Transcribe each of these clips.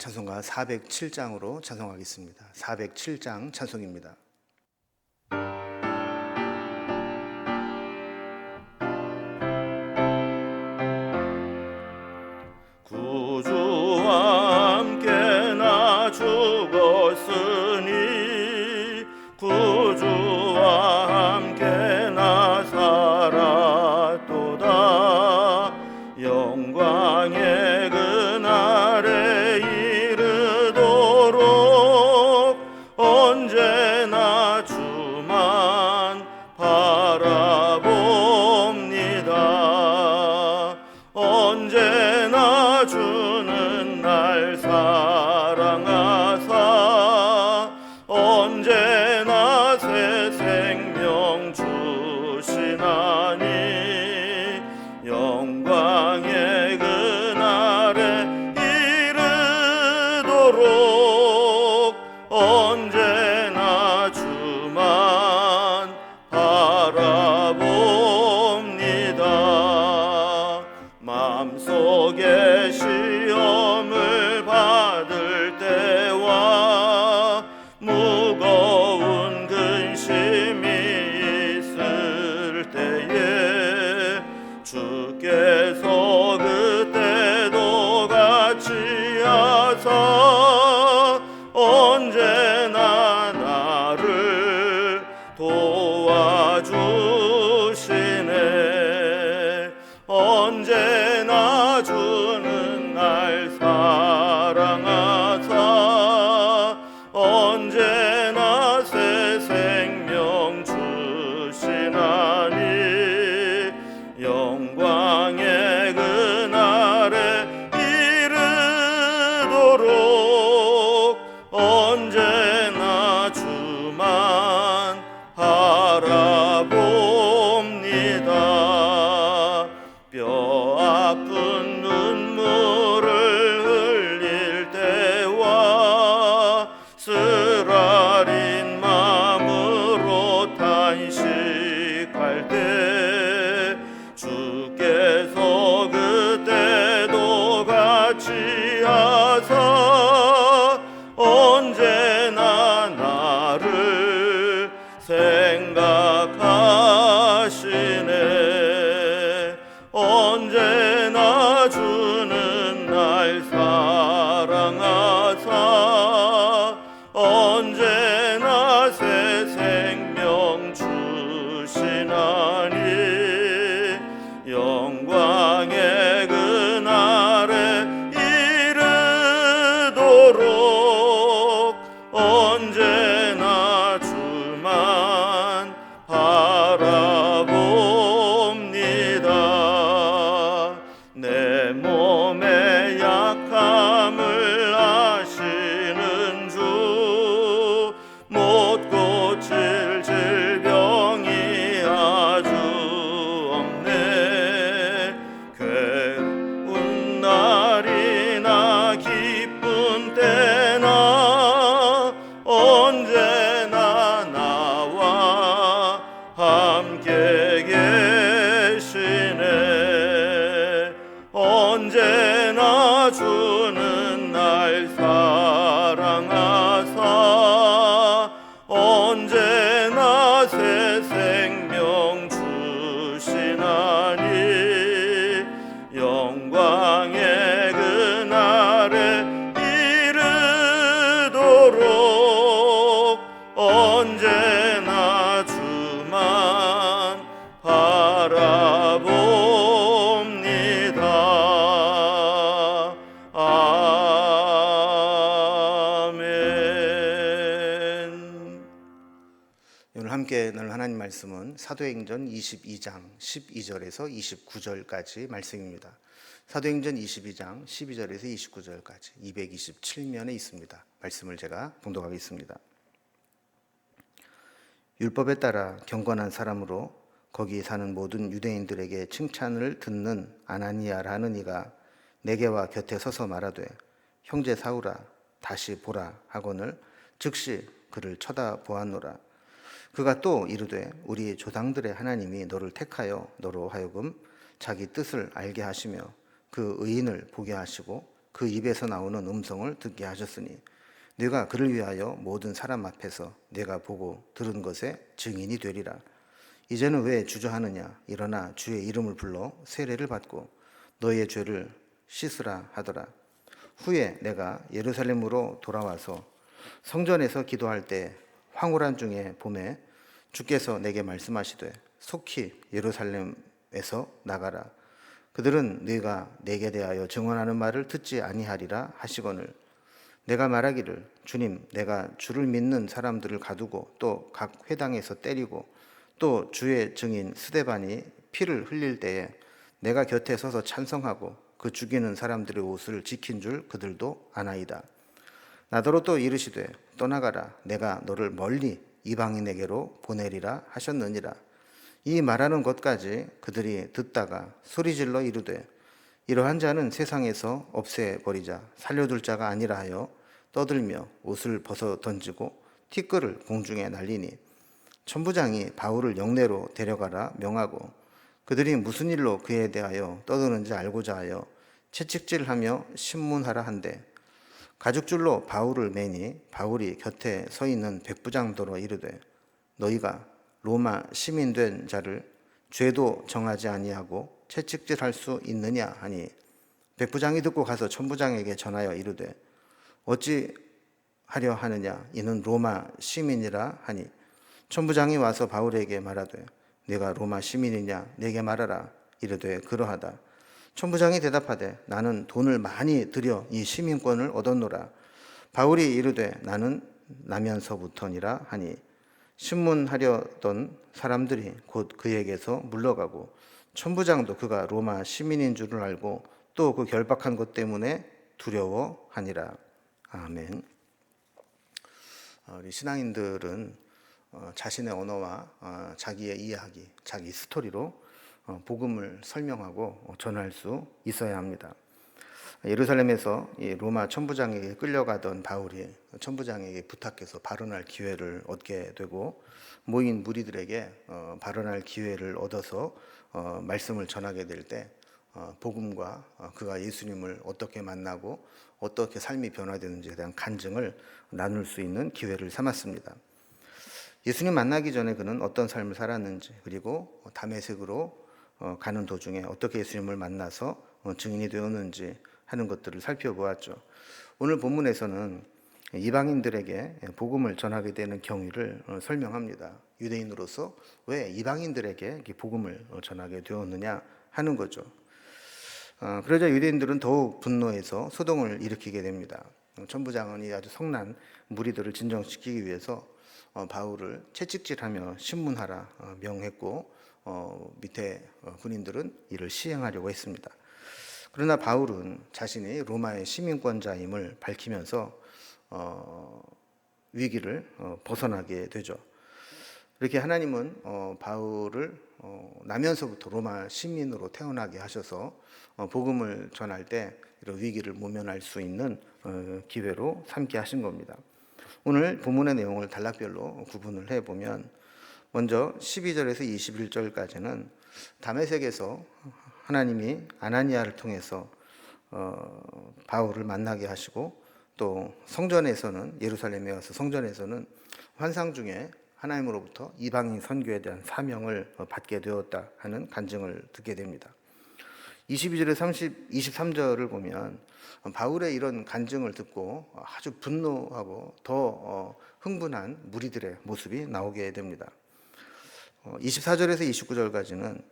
찬송가 407장으로 찬송하겠습니다. 407장 찬송입니다. 구주와 함께 나 죽었으니 구주와 함께 나 살았도다. 영광의 그날에 이르도록 언제나 주만 바라봅니다. 언제나 주는 날 사랑하사 언제나 새 생명 주시나니 영광의 그날에 이르도록 언제나 주만 바라봅니다. 마음속에 시험을 받을 때와 무거운 근심이 있을 때에 주께서 그때도 같이 하사 언제나 나를 도와주시네. 언제나 주는 날 사랑하사 언제나 새 생명 주시나니 영광의 그날에 이르도록 언제나 주만 바라봅니다. 뼈 아픈 눈물을 흘릴 때와 쓰라린 마음으로 탄식할 때 주께서 그때도 같이 하사 언제나 나를 생각하시네. 언제나 주는 날 사랑하사 언제나 새 생명 주시나니 영광의 그날에 이르도록 언제나 주만 바라봅니다. 내 몸의 약함을 아시는 주 못 고칠 질병이 아주 없네. 괴로운 날이나 기쁜 때나 언제나 나와 함께 계시네. 언제나 주는 날 사랑하사 언제나 새 생명 주시나니 영광의 그날에 이르도록 언제나 주만 바라봅니다. 아멘. 오늘 함께 나눌 하나님 말씀은 사도행전 22장 12절에서 29절까지 말씀입니다. 사도행전 22장 12절에서 29절까지 227면에 있습니다. 말씀을 제가 봉독하겠습니다. 율법에 따라 경건한 사람으로 거기 사는 모든 유대인들에게 칭찬을 듣는 아나니아라는 이가 내게와 곁에 서서 말하되 형제 사울아 다시 보라 하거늘 즉시 그를 쳐다보았노라. 그가 또 이르되 우리 조상들의 하나님이 너를 택하여 너로 하여금 자기 뜻을 알게 하시며 그 의인을 보게 하시고 그 입에서 나오는 음성을 듣게 하셨으니 네가 그를 위하여 모든 사람 앞에서 내가 보고 들은 것에 증인이 되리라. 이제는 왜 주저하느냐? 일어나 주의 이름을 불러 세례를 받고 너희의 죄를 씻으라 하더라. 후에 내가 예루살렘으로 돌아와서 성전에서 기도할 때 황홀한 중에 봄에 주께서 내게 말씀하시되 속히 예루살렘에서 나가라. 그들은 네가 내게 대하여 증언하는 말을 듣지 아니하리라 하시거늘 내가 말하기를 주님 내가 주를 믿는 사람들을 가두고 또 각 회당에서 때리고 또 주의 증인 스데반이 피를 흘릴 때에 내가 곁에 서서 찬성하고 그 죽이는 사람들의 옷을 지킨 줄 그들도 아나이다. 나더러 또 이르시되 떠나가라 내가 너를 멀리 이방인에게로 보내리라 하셨느니라. 이 말하는 것까지 그들이 듣다가 소리질러 이르되 이러한 자는 세상에서 없애버리자 살려둘 자가 아니라 하여 떠들며 옷을 벗어 던지고 티끌을 공중에 날리니 천부장이 바울을 영내로 데려가라 명하고 그들이 무슨 일로 그에 대하여 떠드는지 알고자 하여 채찍질하며 신문하라 한데 가죽줄로 바울을 매니 바울이 곁에 서 있는 백부장더러 이르되 너희가 로마 시민 된 자를 죄도 정하지 아니하고 채찍질할 수 있느냐 하니 백부장이 듣고 가서 천부장에게 전하여 이르되 어찌 하려 하느냐 이는 로마 시민이라 하니 천부장이 와서 바울에게 말하되 네가 로마 시민이냐 내게 말하라 이르되 그러하다. 천부장이 대답하되 나는 돈을 많이 들여 이 시민권을 얻었노라. 바울이 이르되 나는 나면서부터니라 하니 신문하려던 사람들이 곧 그에게서 물러가고 천부장도 그가 로마 시민인 줄을 알고 또 그 결박한 것 때문에 두려워하니라. 아멘. 우리 신앙인들은 자신의 언어와 자기의 이야기, 자기 스토리로 복음을 설명하고 전할 수 있어야 합니다. 예루살렘에서 로마 천부장에게 끌려가던 바울이 천부장에게 부탁해서 발언할 기회를 얻게 되고 모인 무리들에게 발언할 기회를 얻어서 말씀을 전하게 될 때 복음과 그가 예수님을 어떻게 만나고 어떻게 삶이 변화되는지에 대한 간증을 나눌 수 있는 기회를 삼았습니다. 예수님 만나기 전에 그는 어떤 삶을 살았는지 그리고 다메섹으로 가는 도중에 어떻게 예수님을 만나서 증인이 되었는지 하는 것들을 살펴보았죠. 오늘 본문에서는 이방인들에게 복음을 전하게 되는 경위를 설명합니다. 유대인으로서 왜 이방인들에게 복음을 전하게 되었느냐 하는 거죠. 그러자 유대인들은 더욱 분노해서 소동을 일으키게 됩니다. 천부장은 이 아주 성난 무리들을 진정시키기 위해서 바울을 채찍질하며 신문하라 명했고 밑에 군인들은 이를 시행하려고 했습니다. 그러나 바울은 자신이 로마의 시민권자임을 밝히면서 위기를 벗어나게 되죠. 이렇게 하나님은 바울을 나면서부터 로마 시민으로 태어나게 하셔서 복음을 전할 때 이런 위기를 모면할 수 있는 기회로 삼게 하신 겁니다. 오늘 본문의 내용을 단락별로 구분을 해보면 먼저 12절에서 21절까지는 다메섹에서 하나님이 아나니아를 통해서 바울을 만나게 하시고 또 성전에서는 예루살렘에 와서 성전에서는 환상 중에 하나님으로부터 이방인 선교에 대한 사명을 받게 되었다 하는 간증을 듣게 됩니다. 22절에 23절을 보면 바울의 이런 간증을 듣고 아주 분노하고 더 흥분한 무리들의 모습이 나오게 됩니다. 24절에서 29절까지는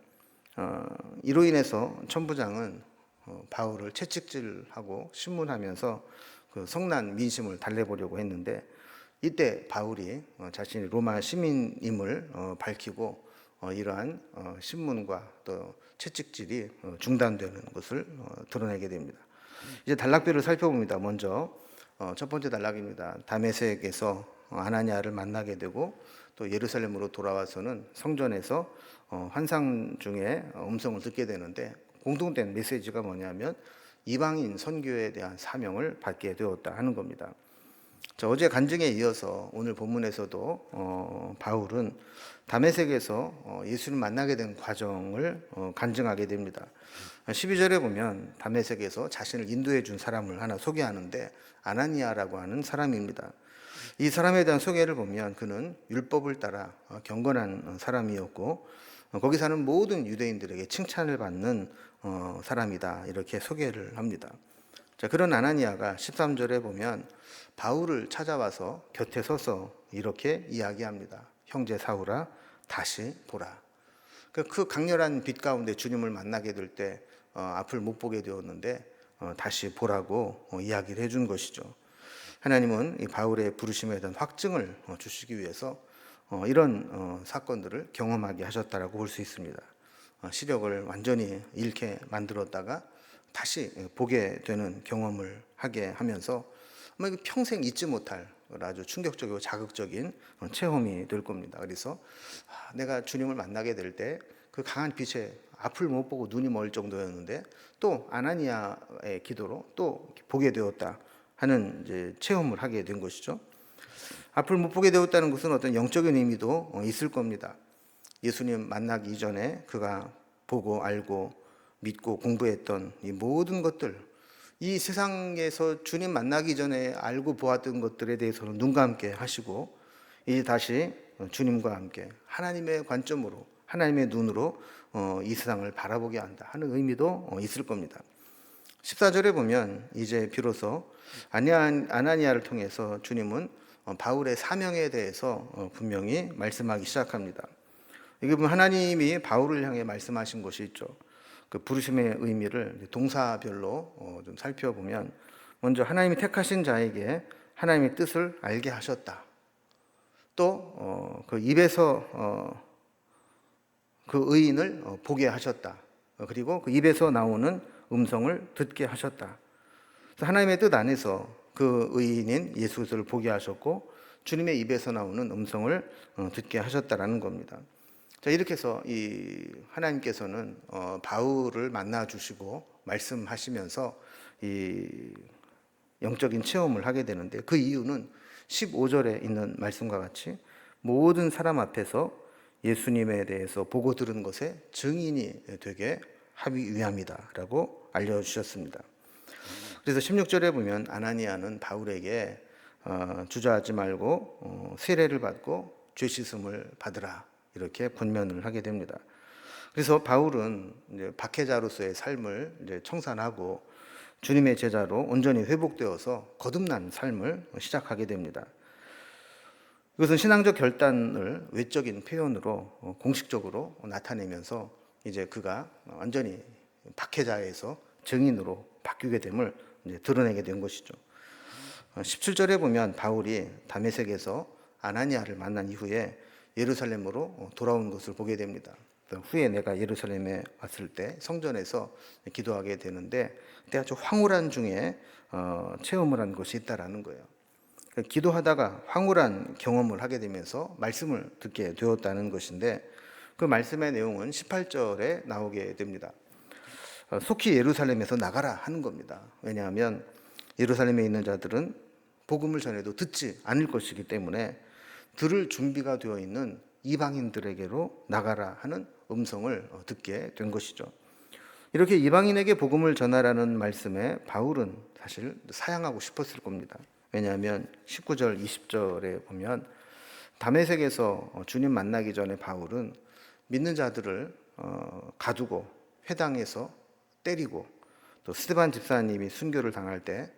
이로 인해서 천부장은 바울을 채찍질하고 신문하면서 그 성난 민심을 달래보려고 했는데 이때 바울이 자신이 로마 시민임을 밝히고 이러한 신문과 또 채찍질이 중단되는 것을 드러내게 됩니다. 이제 단락별을 살펴봅니다. 먼저 첫 번째 단락입니다. 다메섹에서 아나니아를 만나게 되고 또 예루살렘으로 돌아와서는 성전에서 환상 중에 음성을 듣게 되는데 공통된 메시지가 뭐냐면 이방인 선교에 대한 사명을 받게 되었다 하는 겁니다. 자, 어제 간증에 이어서 오늘 본문에서도 바울은 다메섹에서 예수를 만나게 된 과정을 간증하게 됩니다. 12절에 보면 다메섹에서 자신을 인도해 준 사람을 하나 소개하는데 아나니아라고 하는 사람입니다. 이 사람에 대한 소개를 보면 그는 율법을 따라 경건한 사람이었고 거기 사는 모든 유대인들에게 칭찬을 받는 사람이다, 이렇게 소개를 합니다. 자, 그런 아나니아가 13절에 보면 바울을 찾아와서 곁에 서서 이렇게 이야기합니다. 형제 사울아, 다시 보라. 그 강렬한 빛 가운데 주님을 만나게 될 때 앞을 못 보게 되었는데 다시 보라고 이야기를 해준 것이죠. 하나님은 이 바울의 부르심에 대한 확증을 주시기 위해서 이런 사건들을 경험하게 하셨다라고 볼 수 있습니다. 시력을 완전히 잃게 만들었다가 다시 보게 되는 경험을 하게 하면서 아마 평생 잊지 못할 아주 충격적이고 자극적인 체험이 될 겁니다. 그래서 내가 주님을 만나게 될 때 그 강한 빛에 앞을 못 보고 눈이 멀 정도였는데 또 아나니아의 기도로 또 보게 되었다 하는 이제 체험을 하게 된 것이죠. 앞을 못 보게 되었다는 것은 어떤 영적인 의미도 있을 겁니다. 예수님 만나기 이전에 그가 보고 알고 믿고 공부했던 이 모든 것들, 이 세상에서 주님 만나기 전에 알고 보았던 것들에 대해서는 눈 감게 하시고 이제 다시 주님과 함께 하나님의 관점으로, 하나님의 눈으로 이 세상을 바라보게 한다 하는 의미도 있을 겁니다. 14절에 보면 이제 비로소 아나니아를 통해서 주님은 바울의 사명에 대해서 분명히 말씀하기 시작합니다. 이게 보면 하나님이 바울을 향해 말씀하신 것이 있죠. 그 부르심의 의미를 동사별로 좀 살펴보면, 먼저 하나님이 택하신 자에게 하나님의 뜻을 알게 하셨다. 또 그 입에서 그 의인을 보게 하셨다. 그리고 그 입에서 나오는 음성을 듣게 하셨다. 하나님의 뜻 안에서 그 의인인 예수 그리스도를 보게 하셨고 주님의 입에서 나오는 음성을 듣게 하셨다라는 겁니다. 자, 이렇게 해서 이 하나님께서는 바울을 만나 주시고 말씀하시면서 이 영적인 체험을 하게 되는데, 그 이유는 15절에 있는 말씀과 같이 모든 사람 앞에서 예수님에 대해서 보고 들은 것의 증인이 되게 하기 위함이다라고 알려주셨습니다. 그래서 16절에 보면 아나니아는 바울에게 주저하지 말고 세례를 받고 죄 씻음을 받으라, 이렇게 권면을 하게 됩니다. 그래서 바울은 이제 박해자로서의 삶을 이제 청산하고 주님의 제자로 온전히 회복되어서 거듭난 삶을 시작하게 됩니다. 이것은 신앙적 결단을 외적인 표현으로 공식적으로 나타내면서 이제 그가 완전히 박해자에서 증인으로 바뀌게 됨을 이제 드러내게 된 것이죠. 17절에 보면 바울이 다메섹에서 아나니아를 만난 이후에 예루살렘으로 돌아온 것을 보게 됩니다. 후에 내가 예루살렘에 왔을 때 성전에서 기도하게 되는데 그때 아주 황홀한 중에 체험을 한 것이 있다라는 거예요. 기도하다가 황홀한 경험을 하게 되면서 말씀을 듣게 되었다는 것인데, 그 말씀의 내용은 18절에 나오게 됩니다. 속히 예루살렘에서 나가라 하는 겁니다. 왜냐하면 예루살렘에 있는 자들은 복음을 전해도 듣지 않을 것이기 때문에 들을 준비가 되어 있는 이방인들에게로 나가라 하는 음성을 듣게 된 것이죠. 이렇게 이방인에게 복음을 전하라는 말씀에 바울은 사실 사양하고 싶었을 겁니다. 왜냐하면 19절, 20절에 보면 다메섹에서 주님 만나기 전에 바울은 믿는 자들을 가두고 회당에서 때리고, 또 스데반 집사님이 순교를 당할 때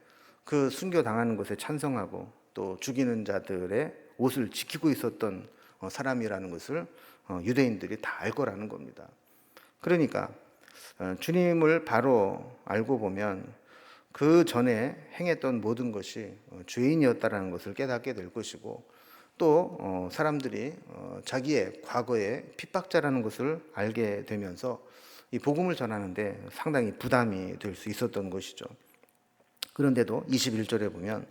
그 순교 당하는 것에 찬성하고 또 죽이는 자들의 옷을 지키고 있었던 사람이라는 것을 유대인들이 다 알 거라는 겁니다. 그러니까 주님을 바로 알고 보면 그 전에 행했던 모든 것이 죄인이었다라는 것을 깨닫게 될 것이고, 또 사람들이 자기의 과거의 핍박자라는 것을 알게 되면서 이 복음을 전하는데 상당히 부담이 될 수 있었던 것이죠. 그런데도 21절에 보면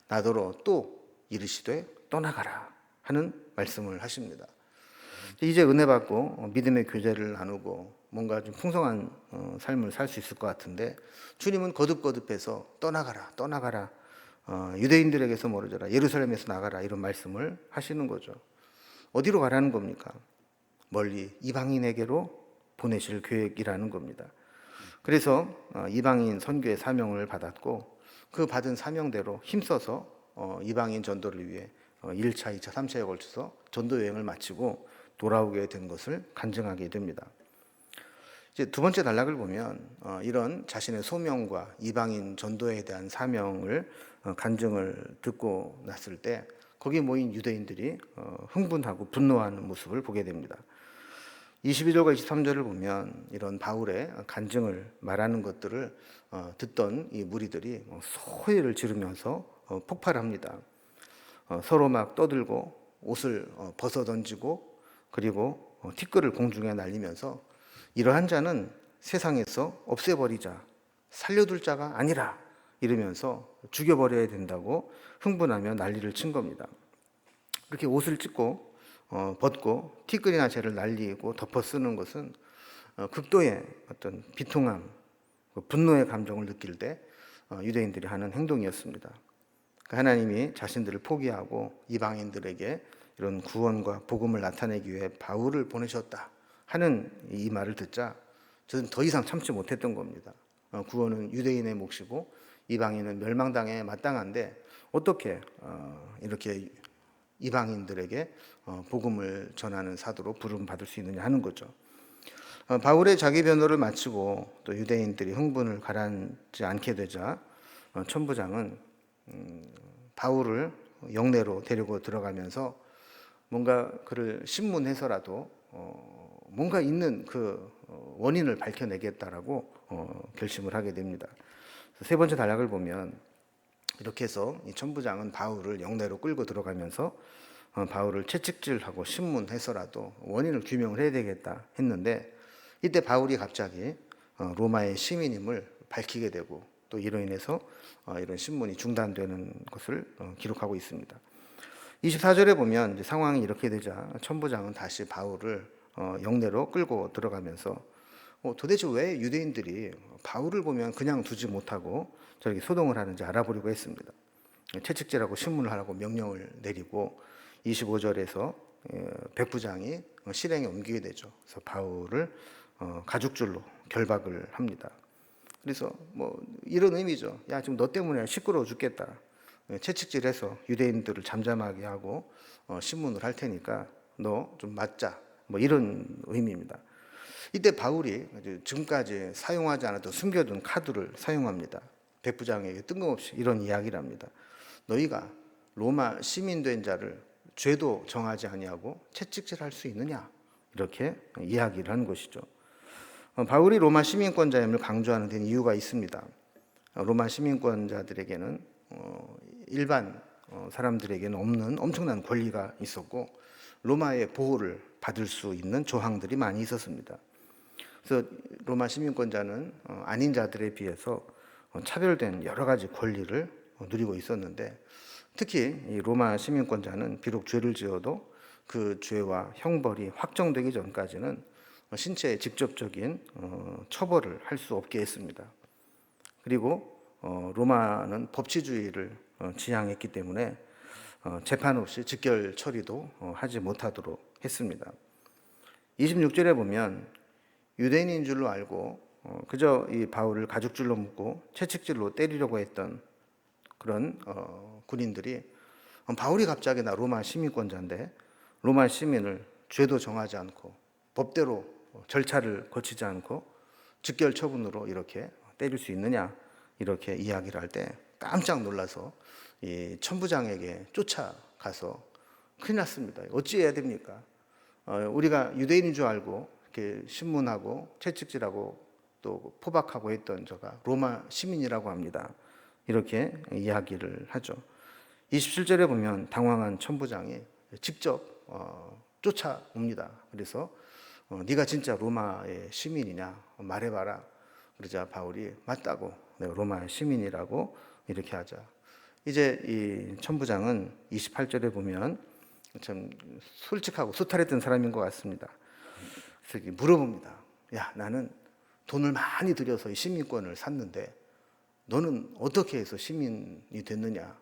나더러 또 이르시되 떠나가라 하는 말씀을 하십니다. 이제 은혜 받고 믿음의 교제를 나누고 뭔가 좀 풍성한 삶을 살 수 있을 것 같은데, 주님은 거듭거듭해서 떠나가라, 떠나가라, 유대인들에게서 멀어져라, 예루살렘에서 나가라, 이런 말씀을 하시는 거죠. 어디로 가라는 겁니까? 멀리 이방인에게로 보내실 계획이라는 겁니다. 그래서 이방인 선교의 사명을 받았고, 그 받은 사명대로 힘써서 이방인 전도를 위해 1차, 2차, 3차에 걸쳐서 전도 여행을 마치고 돌아오게 된 것을 간증하게 됩니다. 이제 두 번째 단락을 보면 이런 자신의 소명과 이방인 전도에 대한 사명을 간증을 듣고 났을 때 거기 모인 유대인들이 흥분하고 분노하는 모습을 보게 됩니다. 22절과 23절을 보면 이런 바울의 간증을 말하는 것들을 듣던 이 무리들이 소리를 지르면서 폭발합니다. 서로 막 떠들고 옷을 벗어 던지고, 그리고 티끌을 공중에 날리면서 이러한 자는 세상에서 없애버리자, 살려둘 자가 아니라, 이러면서 죽여버려야 된다고 흥분하며 난리를 친 겁니다. 그렇게 옷을 벗고 티끌이나 재를 날리고 덮어 쓰는 것은 극도의 어떤 비통함, 분노의 감정을 느낄 때 유대인들이 하는 행동이었습니다. 하나님이 자신들을 포기하고 이방인들에게 이런 구원과 복음을 나타내기 위해 바울을 보내셨다 하는 이 말을 듣자 저는 더 이상 참지 못했던 겁니다. 구원은 유대인의 몫이고 이방인은 멸망당에 마땅한데 어떻게 이렇게 이방인들에게 복음을 전하는 사도로 부름받을 수 있느냐 하는 거죠. 바울의 자기 변호를 마치고 또 유대인들이 흥분을 가라앉지 않게 되자 천부장은 바울을 영내로 데리고 들어가면서 뭔가 그를 신문해서라도 뭔가 있는 그 원인을 밝혀내겠다라고 결심을 하게 됩니다. 세 번째 단락을 보면 이렇게 해서 이 천부장은 바울을 영내로 끌고 들어가면서 바울을 채찍질하고 신문해서라도 원인을 규명을 해야 되겠다 했는데, 이때 바울이 갑자기 로마의 시민임을 밝히게 되고 또 이로 인해서 이런 신문이 중단되는 것을 기록하고 있습니다. 24절에 보면 이제 상황이 이렇게 되자 천부장은 다시 바울을 영내로 끌고 들어가면서 도대체 왜 유대인들이 바울을 보면 그냥 두지 못하고 저렇게 소동을 하는지 알아보려고 했습니다. 채찍질하고 신문을 하라고 명령을 내리고 25절에서 백부장이 실행에 옮기게 되죠. 그래서 바울을 가죽줄로 결박을 합니다. 그래서 뭐 이런 의미죠. 야, 지금 너 때문에 시끄러워 죽겠다. 채찍질해서 유대인들을 잠잠하게 하고 신문을 할 테니까 너 좀 맞자. 뭐 이런 의미입니다. 이때 바울이 지금까지 사용하지 않았던 숨겨둔 카드를 사용합니다. 백부장에게 뜬금없이 이런 이야기를 합니다. 너희가 로마 시민 된 자를 죄도 정하지 아니하고 채찍질할 수 있느냐, 이렇게 이야기를 하는 것이죠. 바울이 로마 시민권자임을 강조하는 데는 이유가 있습니다. 로마 시민권자들에게는 일반 사람들에게는 없는 엄청난 권리가 있었고 로마의 보호를 받을 수 있는 조항들이 많이 있었습니다. 그래서 로마 시민권자는 아닌 자들에 비해서 차별된 여러 가지 권리를 누리고 있었는데, 특히 이 로마 시민권자는 비록 죄를 지어도 그 죄와 형벌이 확정되기 전까지는 신체에 직접적인 처벌을 할 수 없게 했습니다. 그리고 로마는 법치주의를 지향했기 때문에 재판 없이 직결 처리도 하지 못하도록 했습니다. 26절에 보면 유대인인 줄로 알고 그저 이 바울을 가죽줄로 묶고 채찍질로 때리려고 했던 그런 군인들이 바울이 갑자기 나 로마 시민권자인데 로마 시민을 죄도 정하지 않고 법대로 절차를 거치지 않고 직결 처분으로 이렇게 때릴 수 있느냐, 이렇게 이야기를 할 때 깜짝 놀라서 이 천부장에게 쫓아가서 큰일 났습니다. 어찌해야 됩니까? 우리가 유대인인 줄 알고 이렇게 신문하고 채찍질하고 또 포박하고 했던 저가 로마 시민이라고 합니다. 이렇게 이야기를 하죠. 27절에 보면 당황한 천부장이 직접 쫓아옵니다. 그래서 네가 진짜 로마의 시민이냐 말해봐라. 그러자 바울이 맞다고, 내가 로마 시민이라고 이렇게 하자. 이제 이 천부장은 28절에 보면 참 솔직하고 소탈했던 사람인 것 같습니다. 그래서 물어봅니다. 야, 나는 돈을 많이 들여서 이 시민권을 샀는데 너는 어떻게 해서 시민이 됐느냐?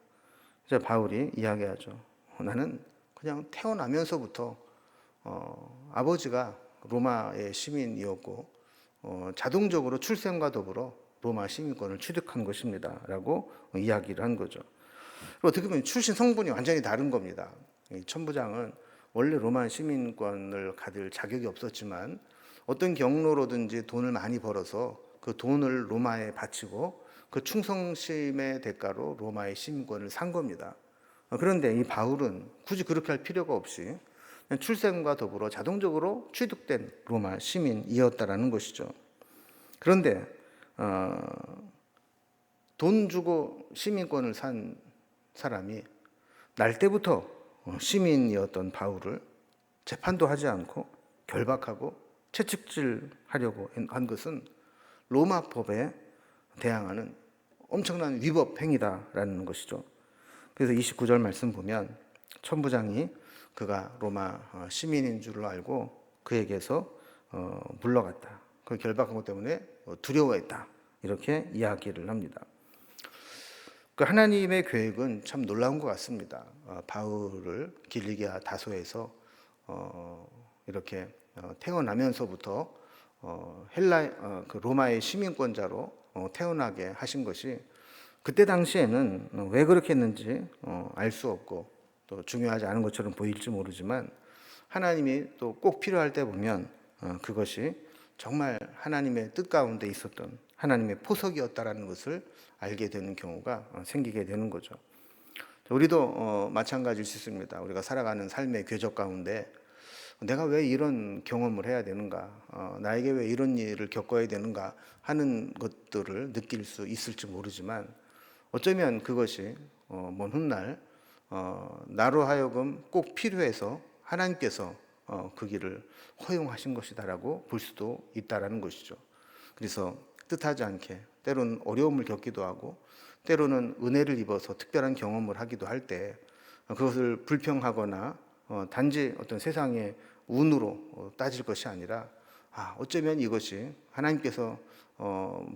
이제 바울이 이야기하죠. 나는 그냥 태어나면서부터 아버지가 로마의 시민이었고 자동적으로 출생과 더불어 로마 시민권을 취득한 것입니다. 라고 이야기를 한 거죠. 어떻게 보면 출신 성분이 완전히 다른 겁니다. 이 천부장은 원래 로마 시민권을 가질 자격이 없었지만 어떤 경로로든지 돈을 많이 벌어서 그 돈을 로마에 바치고 그 충성심의 대가로 로마의 시민권을 산 겁니다. 그런데 이 바울은 굳이 그렇게 할 필요가 없이 그냥 출생과 더불어 자동적으로 취득된 로마 시민이었다라는 것이죠. 그런데 돈 주고 시민권을 산 사람이 날 때부터 시민이었던 바울을 재판도 하지 않고 결박하고 채찍질하려고 한 것은 로마법에 대항하는 엄청난 위법 행위다라는 것이죠. 그래서 29절 말씀 보면 천부장이 그가 로마 시민인 줄 알고 그에게서 물러갔다. 그 결박한 것 때문에 두려워했다. 이렇게 이야기를 합니다. 그 하나님의 계획은 참 놀라운 것 같습니다. 바울을 길리기아 다소에서 이렇게 태어나면서부터 그 로마의 시민권자로 태어나게 하신 것이 그때 당시에는 왜 그렇게 했는지 알 수 없고 또 중요하지 않은 것처럼 보일지 모르지만 하나님이 또 꼭 필요할 때 보면 그것이 정말 하나님의 뜻 가운데 있었던 하나님의 포석이었다라는 것을 알게 되는 경우가 생기게 되는 거죠. 우리도 마찬가지일 수 있습니다. 우리가 살아가는 삶의 궤적 가운데 내가 왜 이런 경험을 해야 되는가, 나에게 왜 이런 일을 겪어야 되는가 하는 것들을 느낄 수 있을지 모르지만 어쩌면 그것이 먼 훗날 나로 하여금 꼭 필요해서 하나님께서 그 길을 허용하신 것이다라고 볼 수도 있다라는 것이죠. 그래서 뜻하지 않게 때로는 어려움을 겪기도 하고 때로는 은혜를 입어서 특별한 경험을 하기도 할 때 그것을 불평하거나 단지 어떤 세상의 운으로 따질 것이 아니라 어쩌면 이것이 하나님께서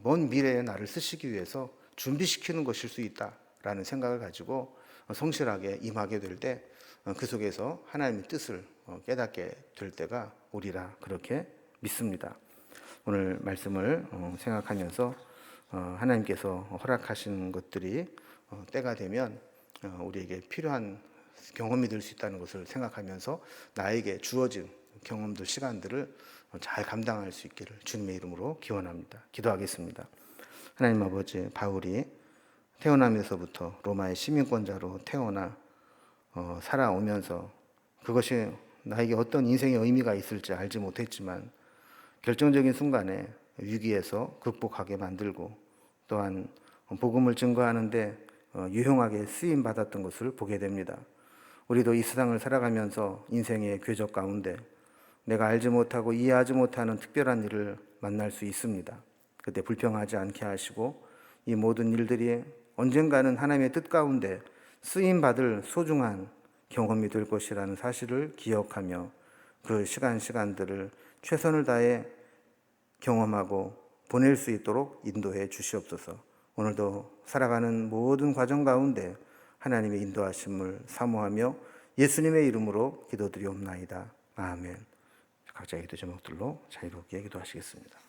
먼 미래에 나를 쓰시기 위해서 준비시키는 것일 수 있다라는 생각을 가지고 성실하게 임하게 될 때 그 속에서 하나님의 뜻을 깨닫게 될 때가 오리라 그렇게 믿습니다. 오늘 말씀을 생각하면서 하나님께서 허락하신 것들이 때가 되면 우리에게 필요한 경험이 될 수 있다는 것을 생각하면서 나에게 주어진 경험들, 시간들을 잘 감당할 수 있기를 주님의 이름으로 기원합니다. 기도하겠습니다. 하나님 아버지, 바울이 태어나면서부터 로마의 시민권자로 태어나 살아오면서 그것이 나에게 어떤 인생의 의미가 있을지 알지 못했지만 결정적인 순간에 위기에서 극복하게 만들고 또한 복음을 증거하는데 유용하게 쓰임 받았던 것을 보게 됩니다. 우리도 이 세상을 살아가면서 인생의 궤적 가운데 내가 알지 못하고 이해하지 못하는 특별한 일을 만날 수 있습니다. 그때 불평하지 않게 하시고 이 모든 일들이 언젠가는 하나님의 뜻 가운데 쓰임 받을 소중한 경험이 될 것이라는 사실을 기억하며 그 시간들을 최선을 다해 경험하고 보낼 수 있도록 인도해 주시옵소서. 오늘도 살아가는 모든 과정 가운데 하나님의 인도하심을 사모하며 예수님의 이름으로 기도드리옵나이다. 아멘. 각자의 기도 제목들로 자유롭게 기도하시겠습니다.